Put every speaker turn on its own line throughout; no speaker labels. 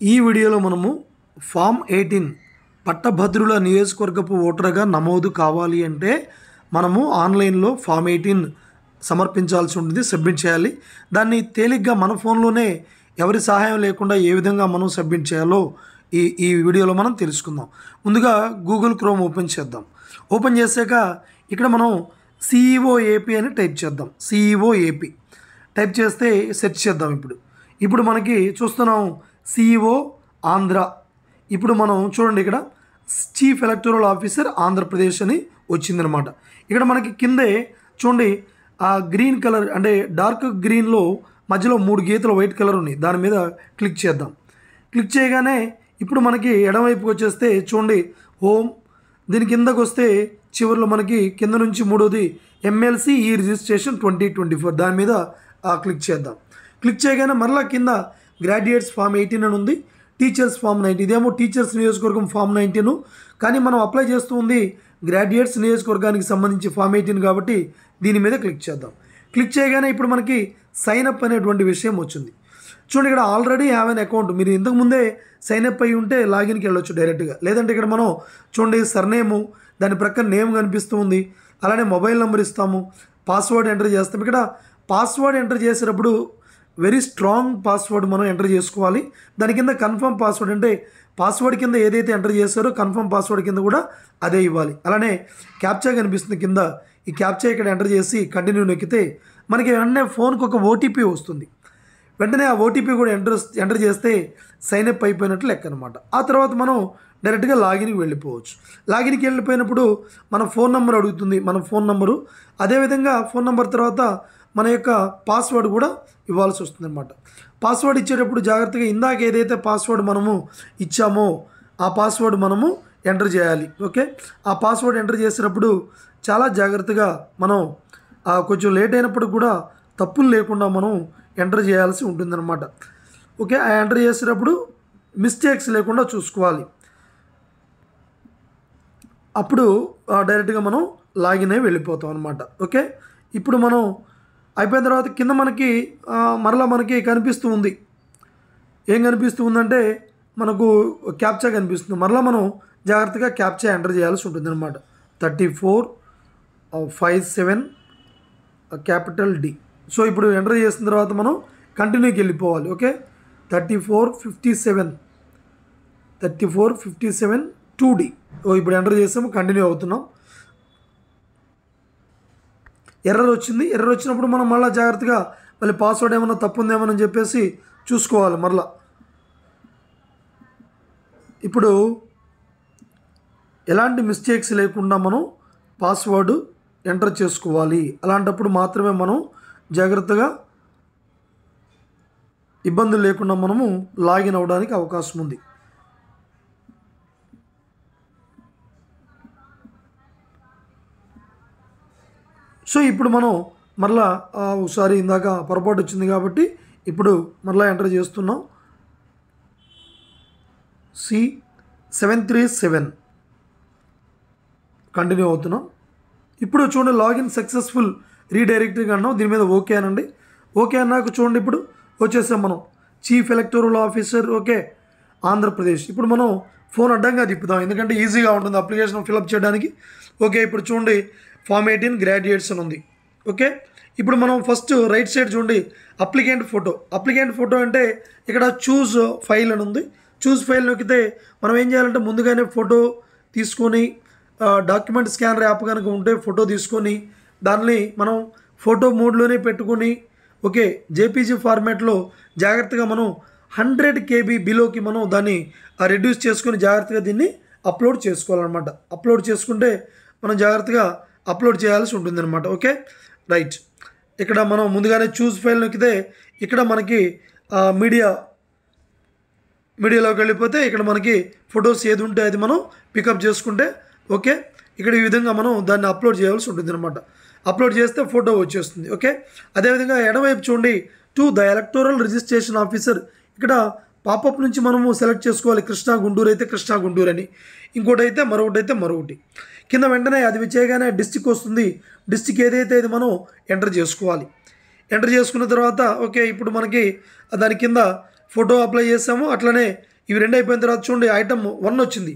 ఈ వీడియోలో మనము ఫామ్ 18 పట్టభద్రుల నియోజకవర్గపు ఓటర్గా నమోదు కావాలి అంటే మనము ఆన్లైన్లో ఫామ్ 18 సమర్పించాల్సి ఉంటుంది, సబ్మిట్ చేయాలి. దాన్ని తేలిగ్గా మన ఫోన్లోనే ఎవరి సహాయం లేకుండా ఏ విధంగా మనం సబ్మిట్ చేయాలో ఈ వీడియోలో మనం తెలుసుకుందాం. ముందుగా గూగుల్ క్రోమ్ ఓపెన్ చేద్దాం. ఓపెన్ చేశాక ఇక్కడ మనం CEO AP అని టైప్ చేద్దాం. CEO AP టైప్ చేస్తే సెర్చ్ చేద్దాం. ఇప్పుడు మనకి చూస్తున్నాం CEO ఆంధ్ర. ఇప్పుడు మనం చూడండి, ఇక్కడ చీఫ్ ఎలక్టోరల్ ఆఫీసర్ ఆంధ్రప్రదేశ్ అని వచ్చిందనమాట. ఇక్కడ మనకి కిందే చూడండి, ఆ గ్రీన్ కలర్ అంటే డార్క్ గ్రీన్లో మధ్యలో 3 గీతలు వైట్ కలర్ ఉన్నాయి. దాని మీద క్లిక్ చేద్దాం. క్లిక్ చేయగానే ఇప్పుడు మనకి ఎడమవైపుకి వచ్చేస్తే చూడండి హోమ్, దీని కిందకు వస్తే చివరిలో మనకి కింద నుంచి మూడోది MLC ఈ రిజిస్ట్రేషన్ 2024 దాని మీద క్లిక్ చేద్దాం. క్లిక్ చేయగానే మరలా కింద గ్రాడ్యుయేట్స్ ఫామ్ 18 అని ఉంది, టీచర్స్ ఫామ్ 19. ఇదేమో టీచర్స్ నియోజకవర్గం ఫామ్ 19, కానీ మనం అప్లై చేస్తూ ఉంది గ్రాడ్యుయేట్స్ నియోజకవర్గానికి సంబంధించి ఫామ్ 18 కాబట్టి దీని మీద క్లిక్ చేద్దాం. క్లిక్ చేయగానే ఇప్పుడు మనకి సైన్ అప్ అనేటువంటి విషయం వచ్చింది. చూడండి, ఇక్కడ ఆల్రెడీ హ్యావ్ అన్ అకౌంట్. మీరు ఇంతకుముందే సైన్ అప్ అయ్యి ఉంటే లాగిన్కి వెళ్ళొచ్చు డైరెక్ట్గా. లేదంటే ఇక్కడ మనం చూడండి సర్నేము, దాని ప్రక్కన నేమ్ కనిపిస్తూ ఉంది, అలానే మొబైల్ నెంబర్ ఇస్తాము, పాస్వర్డ్ ఎంటర్ చేస్తాం. ఇక్కడ పాస్వర్డ్ ఎంటర్ చేసేటప్పుడు వెరీ స్ట్రాంగ్ పాస్వర్డ్ మనం ఎంటర్ చేసుకోవాలి. దాని కింద కన్ఫర్మ్ పాస్వర్డ్ అంటే పాస్వర్డ్ కింద ఏదైతే ఎంటర్ చేస్తారో కన్ఫర్మ్ పాస్వర్డ్ కింద కూడా అదే ఇవ్వాలి. అలానే క్యాప్చా కనిపిస్తుంది కింద, ఈ క్యాప్చా ఇక్కడ ఎంటర్ చేసి కంటిన్యూ నొక్కితే మనకి వెంటనే ఫోన్కి ఒక OTP వస్తుంది. వెంటనే ఆ OTP కూడా ఎంటర్ చేస్తే సైన్ అప్ అయిపోయినట్లు లెక్క అనమాట. ఆ తర్వాత మనం డైరెక్ట్గా లాగిన్కి వెళ్ళిపోవచ్చు. లాగిన్కి వెళ్ళిపోయినప్పుడు మన ఫోన్ నెంబర్ అడుగుతుంది, మన ఫోన్ నెంబరు. అదేవిధంగా ఫోన్ నెంబర్ తర్వాత మన యొక్క పాస్వర్డ్ కూడా ఇవ్వాల్సి వస్తుంది అనమాట. పాస్వర్డ్ ఇచ్చేటప్పుడు జాగ్రత్తగా ఇందాక ఏదైతే పాస్వర్డ్ మనము ఇచ్చామో ఆ పాస్వర్డ్ మనము ఎంటర్ చేయాలి. ఓకే, ఆ పాస్వర్డ్ ఎంటర్ చేసేటప్పుడు చాలా జాగ్రత్తగా మనం కొంచెం లేట్ అయినప్పుడు కూడా తప్పులు లేకుండా మనం ఎంటర్ చేయాల్సి ఉంటుందన్నమాట. ఓకే, ఆ ఎంటర్ చేసేటప్పుడు మిస్టేక్స్ లేకుండా చూసుకోవాలి. అప్పుడు డైరెక్ట్గా మనం లాగిన్ అయి వెళ్ళిపోతాం అనమాట. ఓకే, ఇప్పుడు మనం అయిపోయిన తర్వాత కింద మనకి మరలా మనకి కనిపిస్తూ ఉంది. ఏం కనిపిస్తూ ఉందంటే మనకు క్యాప్చా కనిపిస్తుంది. మరలా మనం జాగ్రత్తగా క్యాప్చా ఎంటర్ చేయాల్సి ఉంటుంది అనమాట. 3457 క్యాపిటల్ D. సో ఇప్పుడు ఎంటర్ చేసిన తర్వాత మనం కంటిన్యూకి వెళ్ళిపోవాలి. Okay, 3457 2D. ఇప్పుడు ఎంటర్ చేసాము, కంటిన్యూ అవుతున్నాం. ఎర్రర్ వచ్చింది. ఎర్రర్ వచ్చినప్పుడు మనం మళ్ళీ జాగ్రత్తగా మళ్ళీ పాస్వర్డ్ ఏమన్నా తప్పు ఉందేమని చెప్పేసి చూసుకోవాలి మరలా. ఇప్పుడు ఎలాంటి మిస్టేక్స్ లేకుండా మనం పాస్వర్డ్ ఎంటర్ చేసుకోవాలి. అలాంటప్పుడు మాత్రమే మనం జాగ్రత్తగా ఇబ్బందులు లేకుండా మనము లాగిన్ అవ్వడానికి అవకాశం ఉంది. సో ఇప్పుడు మనం మరలా ఒకసారి ఇందాక పొరపాటు వచ్చింది కాబట్టి ఇప్పుడు మరలా ఎంటర్ చేస్తున్నాం. C737 కంటిన్యూ అవుతున్నాం. ఇప్పుడు చూడండి లాగిన్ సక్సెస్ఫుల్ రీడైరెక్ట్గా అన్నాం. దీని మీద ఓకే అనండి. ఓకే అన్నాక చూడండి ఇప్పుడు వచ్చేసాం మనం chief electoral officer. Okay, Andhra Pradesh. ఇప్పుడు మనం ఫోన్ అడ్డంగా తిప్పుదాం, ఎందుకంటే ఈజీగా ఉంటుంది అప్లికేషన్ ఫిల్అప్ చేయడానికి. ఓకే, ఇప్పుడు చూడండి ఫామ్ 18 గ్రాడ్యుయేట్స్ అని ఉంది. ఓకే, ఇప్పుడు మనం ఫస్ట్ రైట్ సైడ్ చూడండి అప్లికెంట్ ఫోటో. అప్లికెంట్ ఫోటో అంటే ఇక్కడ చూజ్ ఫైల్ అని ఉంది. చూజ్ ఫైల్ నొక్కితే మనం ఏం చేయాలంటే ముందుగానే ఫోటో తీసుకొని డాక్యుమెంట్ స్కానర్ యాప్ కనుక ఉంటే ఫోటో తీసుకొని దాన్ని మనం ఫోటో మోడ్లోనే పెట్టుకొని ఓకే JPG ఫార్మాట్లో జాగ్రత్తగా మనం 100 KB బిలోకి మనం దాన్ని రెడ్యూస్ చేసుకొని జాగ్రత్తగా దీన్ని అప్లోడ్ చేసుకోవాలన్నమాట. అప్లోడ్ చేసుకుంటే మనం జాగ్రత్తగా అప్లోడ్ చేయాల్సి ఉంటుందన్నమాట. Okay, right. ఇక్కడ మనం ముందుగానే చూస్ ఫైల్ నొక్కితే ఇక్కడ మనకి మీడియాలోకి వెళ్ళిపోతే ఇక్కడ మనకి ఫొటోస్ ఏది ఉంటే అది మనం పికప్ చేసుకుంటే ఓకే ఇక్కడ ఈ విధంగా మనం దాన్ని అప్లోడ్ చేయాల్సి ఉంటుంది అనమాట. అప్లోడ్ చేస్తే ఫోటో వచ్చేస్తుంది. ఓకే, అదేవిధంగా ఎడమవైపు చూడండి to the electoral registration officer. ఇక్కడ పాపప్ నుంచి మనము సెలెక్ట్ చేసుకోవాలి. కృష్ణా గుంటూరు అయితే కృష్ణా గుంటూరు అని, ఇంకోటి అయితే మరొకటి. కింద వెంటనే అది చేయగానే డిస్టిక్ వస్తుంది. డిస్టిక్ ఏదైతే అది మనం ఎంటర్ చేసుకోవాలి. ఎంటర్ చేసుకున్న తర్వాత ఓకే ఇప్పుడు మనకి దాని కింద ఫోటో అప్లై చేసాము, అట్లనే ఇవి రెండు అయిపోయిన తర్వాత చూడండి ఐటమ్ 1 వచ్చింది,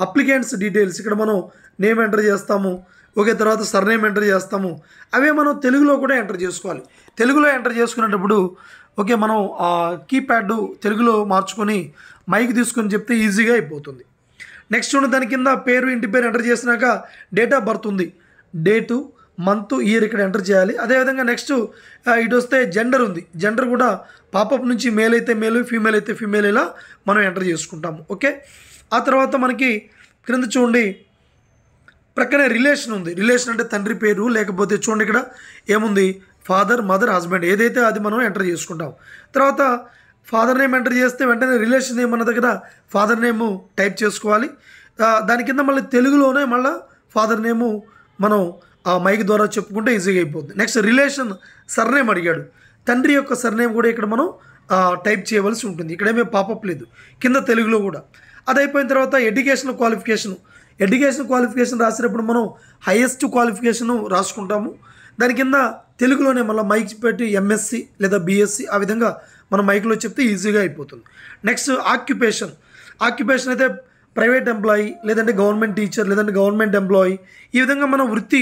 అప్లికెంట్స్ డీటెయిల్స్. ఇక్కడ మనం నేమ్ ఎంటర్ చేస్తాము, ఓకే, తర్వాత సర్నేమ్ ఎంటర్ చేస్తాము. అవే మనం తెలుగులో కూడా ఎంటర్ చేసుకోవాలి. తెలుగులో ఎంటర్ చేసుకునేటప్పుడు ఓకే మనం కీప్యాడ్ తెలుగులో మార్చుకొని మైక్ తీసుకొని చెప్తే ఈజీగా అయిపోతుంది. నెక్స్ట్ చూడండి దాని కింద పేరు, ఇంటి పేరు ఎంటర్ చేసినాక డేట్ ఆఫ్ బర్త్ ఉంది, డేటు, మంత్, ఇయర్ ఇక్కడ ఎంటర్ చేయాలి. అదేవిధంగా నెక్స్ట్ ఇటు వస్తే జెండర్ ఉంది, జెండర్ కూడా పాపప్ నుంచి మేల్ అయితే మేల్, ఫీమేల్ అయితే ఫీమేల్, ఇలా మనం ఎంటర్ చేసుకుంటాము. ఓకే, ఆ తర్వాత మనకి క్రింద చూడండి ప్రక్కనే రిలేషన్ ఉంది. రిలేషన్ అంటే తండ్రి పేరు, లేకపోతే చూడండి ఇక్కడ ఏముంది ఫాదర్, మదర్, హస్బెండ్, ఏదైతే అది మనం ఎంటర్ చేసుకుంటాం. తర్వాత ఫాదర్ నేమ్ ఎంటర్ చేస్తే వెంటనే రిలేషన్ నేమ్ మన దగ్గర ఫాదర్ నేము టైప్ చేసుకోవాలి. దాని కింద మళ్ళీ తెలుగులోనే మళ్ళీ ఫాదర్ నేము మనం మైక్ ద్వారా చెప్పుకుంటే ఈజీగా అయిపోతుంది. నెక్స్ట్ రిలేషన్ సర్నేమ్ అడిగాడు, తండ్రి యొక్క సర్నేమ్ కూడా ఇక్కడ మనం టైప్ చేయవలసి ఉంటుంది. ఇక్కడేమీ పాపప్ లేదు, కింద తెలుగులో కూడా. అది అయిపోయిన తర్వాత ఎడ్యుకేషన్ క్వాలిఫికేషన్ రాసేటప్పుడు మనం హైయెస్ట్ క్వాలిఫికేషన్ రాసుకుంటాము. దాని కింద తెలుగులోనే మళ్ళీ మైక్ పెట్టి ఎంఎస్సి లేదా బీఎస్సీ ఆ విధంగా మనం మైక్లో చెప్తే ఈజీగా అయిపోతుంది. నెక్స్ట్ ఆక్యుపేషన్ అయితే ప్రైవేట్ ఎంప్లాయీ, లేదంటే గవర్నమెంట్ టీచర్, లేదంటే గవర్నమెంట్ ఎంప్లాయీ, ఈ విధంగా మనం వృత్తి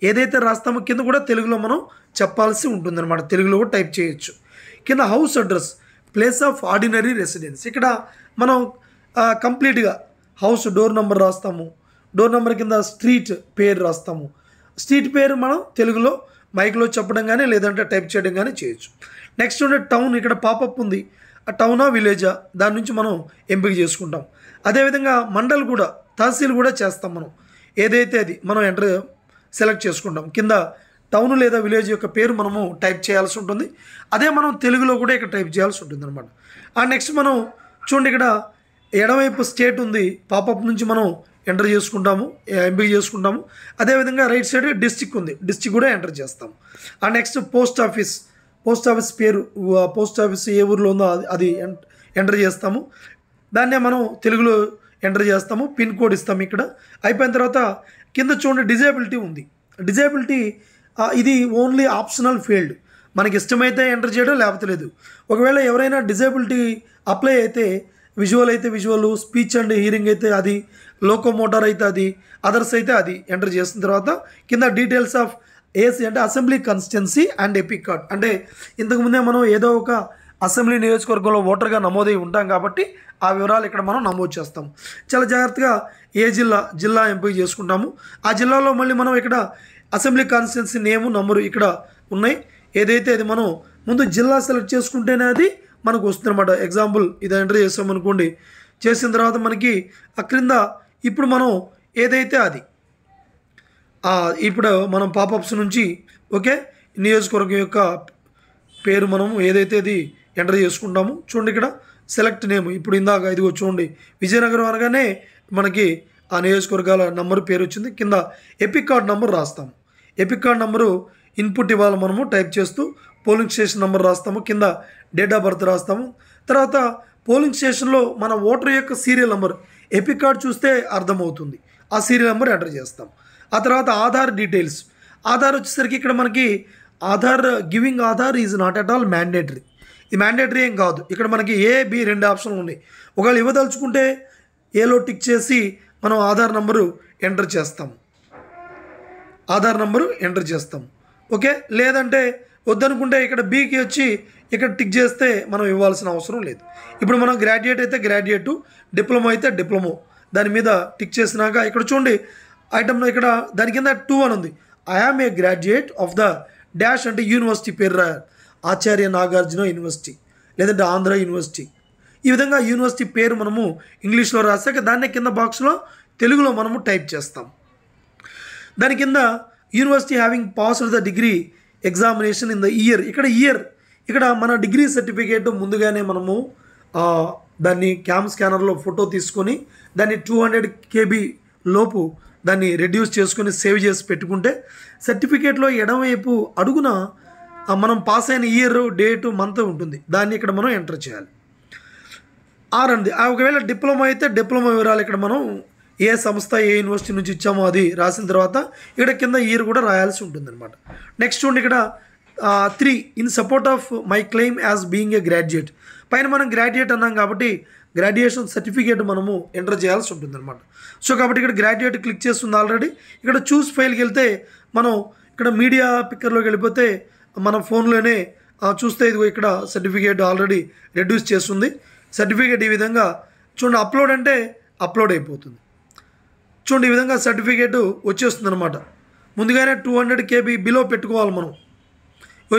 ఏదైతే రాస్తామో కింద కూడా తెలుగులో మనం చెప్పాల్సి ఉంటుందన్నమాట. తెలుగులో కూడా టైప్ చేయొచ్చు. కింద house address, place of ordinary residence, ఇక్కడ మనం కంప్లీట్గా హౌస్ డోర్ నెంబర్ రాస్తాము, డోర్ నెంబర్ కింద స్ట్రీట్ పేరు రాస్తాము. స్ట్రీట్ పేరు మనం తెలుగులో మైక్లో చెప్పడం కానీ లేదంటే టైప్ చేయడం కానీ చేయొచ్చు. నెక్స్ట్ ఉండే టౌన్, ఇక్కడ పాపప్ ఉంది, ఆ టౌనా విలేజా దాని నుంచి మనం ఎంపిక చేసుకుంటాం. అదేవిధంగా మండల్ కూడా, తహసీల్ కూడా చేస్తాం మనం, ఏదైతే అది మనం సెలెక్ట్ చేసుకుంటాం. కింద టౌన్ లేదా విలేజ్ యొక్క పేరు మనము టైప్ చేయాల్సి ఉంటుంది. అదే మనం తెలుగులో కూడా ఇక్కడ టైప్ చేయాల్సి ఉంటుంది అనమాట. నెక్స్ట్ మనం చూడండి ఇక్కడ ఎడమవైపు స్టేట్ ఉంది, పాపప్ నుంచి మనం ఎంటర్ చేసుకుంటాము, ఎంపిక చేసుకుంటాము. అదేవిధంగా రైట్ సైడ్ డిస్ట్రిక్ట్ ఉంది, డిస్ట్రిక్ట్ కూడా ఎంటర్ చేస్తాము. నెక్స్ట్ పోస్ట్ ఆఫీస్ పేరు, పోస్ట్ ఆఫీస్ ఏ ఊరిలో ఉందో అది ఎంటర్ చేస్తాము. దాన్నే మనం తెలుగులో ఎంటర్ చేస్తాము, పిన్ కోడ్ ఇస్తాము. ఇక్కడ అయిపోయిన తర్వాత కింద చూడండి డిజేబిలిటీ ఉంది. డిజేబిలిటీ ఇది ఓన్లీ ఆప్షనల్ ఫీల్డ్, మనకి ఇష్టమైతే ఎంటర్ చేయడం, లేకపోతే లేదు. ఒకవేళ ఎవరైనా డిజేబిలిటీ అప్లై అయితే విజువల్ అయితే విజువల్, స్పీచ్ అండ్ హియరింగ్ అయితే అది, లోకోమోటార్ అయితే అది, అదర్స్ అయితే అది ఎంటర్ చేసిన తర్వాత కింద డీటెయిల్స్ ఆఫ్ ఏసీ అంటే assembly constituency and epic card, అంటే ఇంతకుముందే మనం ఏదో ఒక అసెంబ్లీ నియోజకవర్గంలో ఓటర్గా నమోదై ఉంటాం కాబట్టి ఆ వివరాలు ఇక్కడ మనం నమోదు చేస్తాము. చాలా జాగ్రత్తగా ఏ జిల్లా ఎంపిక చేసుకుంటాము. ఆ జిల్లాలో మళ్ళీ మనం ఇక్కడ అసెంబ్లీ కాన్స్టిట్యున్సీ నేము, నంబరు ఇక్కడ ఉన్నాయి. ఏదైతే అది మనం ముందు జిల్లా సెలెక్ట్ చేసుకుంటేనే అది మనకు వస్తుంది అనమాట. ఎగ్జాంపుల్ ఇది ఎంటర్ చేసామనుకోండి, చేసిన తర్వాత మనకి ఆ క్రింద ఇప్పుడు మనం ఏదైతే అది ఇప్పుడు మనం పాపప్స్ నుంచి ఓకే నియోజకవర్గం యొక్క పేరు మనం ఏదైతే అది ఎంటర్ చేసుకుంటాము. చూడండి ఇక్కడ సెలెక్ట్ నేమ్, ఇప్పుడు ఇందాక ఇదిగో చూడండి విజయనగరం అనగానే మనకి ఆ నియోజకవర్గాల నంబరు పేరు వచ్చింది. కింద ఎపిక్ కార్డ్ నెంబర్ రాస్తాము. ఎపిక్ కార్డ్ నెంబరు ఇన్పుట్ ఇవ్వాలి మనము టైప్ చేస్తూ. పోలింగ్ స్టేషన్ నెంబర్ రాస్తాము, కింద డేట్ ఆఫ్ బర్త్ రాస్తాము. తర్వాత పోలింగ్ స్టేషన్లో మన ఓటర్ యొక్క సీరియల్ నెంబర్ ఎపిక్ కార్డ్ చూస్తే అర్థమవుతుంది, ఆ సీరియల్ నెంబర్ ఎంటర్ చేస్తాం. ఆ తర్వాత ఆధార్ డీటెయిల్స్, ఆధార్ వచ్చేసరికి ఇక్కడ మనకి giving Aadhaar is not at all mandatory. ఇది మ్యాండేటరీ ఏం కాదు, ఇక్కడ మనకి ఏ బి 2 ఆప్షన్లు ఉన్నాయి. ఒకవేళ ఇవ్వదలుచుకుంటే ఏలో టిక్ చేసి మనం ఆధార్ నెంబరు ఎంటర్ చేస్తాం. ఓకే, లేదంటే వద్దనుకుంటే ఇక్కడ బీకి వచ్చి ఇక్కడ టిక్ చేస్తే మనం ఇవ్వాల్సిన అవసరం లేదు. ఇప్పుడు మనం గ్రాడ్యుయేట్ అయితే గ్రాడ్యుయేటు, డిప్లొమా అయితే డిప్లొమో దాని మీద టిక్ చేసినాక ఇక్కడ చూడండి ఐటమ్లో ఇక్కడ దాని కింద 2 అని ఉంది. I am a graduate of the dash అంటే యూనివర్సిటీ పేరు రాయాలి. ఆచార్య నాగార్జున యూనివర్సిటీ లేదంటే ఆంధ్ర యూనివర్సిటీ, ఈ విధంగా యూనివర్సిటీ పేరు మనము ఇంగ్లీష్లో రాసాక దాన్ని కింద బాక్స్లో తెలుగులో మనము టైప్ చేస్తాం. దాని కింద university having passed the degree examination in the year, ఇక్కడ మన డిగ్రీ సర్టిఫికేట్ ముందుగానే మనము దాన్ని క్యామ్ స్కానర్లో ఫోటో తీసుకొని దాన్ని 200 KB లోపు దాన్ని రెడ్యూస్ చేసుకొని సేవ్ చేసి పెట్టుకుంటే సర్టిఫికేట్లో ఎడమవైపు అడుగున మనం పాస్ అయిన ఇయర్, డేటు, మంత్ ఉంటుంది. దాన్ని ఇక్కడ మనం ఎంటర్ చేయాలి. అంది ఒకవేళ డిప్లొమా అయితే డిప్లొమా వివరాలు ఇక్కడ మనం ఏ సంస్థ ఏ యూనివర్సిటీ నుంచి ఇచ్చామో అది రాసిన తర్వాత ఇక్కడ కింద ఇయర్ కూడా రాయాల్సి ఉంటుంది అనమాట. నెక్స్ట్ చూడండి ఇక్కడ 3 in support of my claim as being a graduate, పైన మనం గ్రాడ్యుయేట్ అన్నాం కాబట్టి గ్రాడ్యుయేషన్ సర్టిఫికేట్ మనము ఎంటర్ చేయాల్సి ఉంటుంది అనమాట. సో కాబట్టి ఇక్కడ గ్రాడ్యుయేట్ క్లిక్ చేస్తుంది ఆల్రెడీ. ఇక్కడ చూస్ ఫైల్కి వెళ్తే మనం ఇక్కడ మీడియా పిక్కర్లోకి వెళ్ళిపోతే మన ఫోన్లోనే చూస్తే ఇదిగో ఇక్కడ సర్టిఫికేట్ ఆల్రెడీ రెడ్యూస్ చేస్తుంది. సర్టిఫికేట్ ఈ విధంగా చూడండి, అప్లోడ్ అంటే అప్లోడ్ అయిపోతుంది. చూడండి ఈ విధంగా సర్టిఫికేట్ వచ్చేస్తుంది అనమాట. ముందుగానే 200 KB బిలో పెట్టుకోవాలి మనం.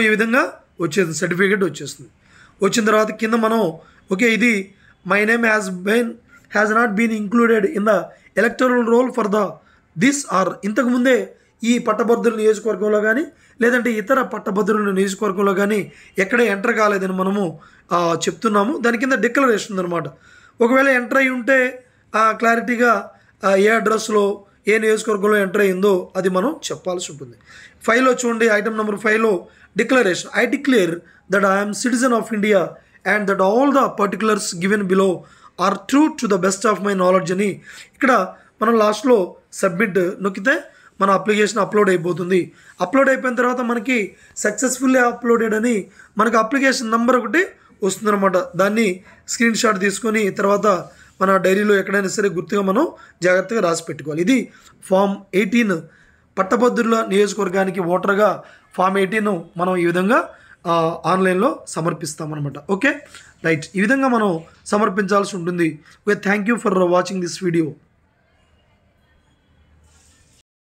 ఈ విధంగా వచ్చేది సర్టిఫికేట్ వచ్చేస్తుంది. వచ్చిన తర్వాత కింద మనం ఓకే ఇది my name has not been included in the electoral roll for this or ఇంతకుముందే ఈ పట్టభద్రుల నియోజకవర్గంలో కానీ లేదంటే ఇతర పట్టభద్రుల నియోజకవర్గంలో కానీ ఎక్కడ ఎంటర్ కాలేదని మనము చెప్తున్నాము. దాని కింద డిక్లరేషన్ ఉందన్నమాట. ఒకవేళ ఎంటర్ అయి ఉంటే క్లారిటీగా ఏ అడ్రస్లో ఏ నియోజకవర్గంలో ఎంటర్ అయ్యిందో అది మనం చెప్పాల్సి ఉంటుంది. 5లో చూడండి, ఐటమ్ నెంబర్ 5లో declaration. I declare that I am citizen of India and that all the particulars given below are true to the best of my knowledge అని ఇక్కడ మనం లాస్ట్లో సబ్మిట్ నొక్కితే మన అప్లికేషన్ అప్లోడ్ అయిపోతుంది. అప్లోడ్ అయిపోయిన తర్వాత మనకి సక్సెస్ఫుల్లీ అప్లోడెడ్ అని మనకు అప్లికేషన్ నెంబర్ ఒకటి వస్తుందన్నమాట. దాన్ని స్క్రీన్ షాట్ తీసుకొని తర్వాత మన డైరీలో ఎక్కడైనా సరే గుర్తుగా మనం జాగ్రత్తగా రాసి పెట్టుకోవాలి. ఇది ఫామ్ 18 పట్టభద్రుల నియోజకవర్గానికి ఓటర్గా ఫామ్ 18 మనం ఈ విధంగా ఆన్లైన్లో సమర్పిస్తామన్నమాట. ఓకే రైట్, ఈ విధంగా మనం సమర్పించాల్సి ఉంటుంది. Okay, thank you for watching this video.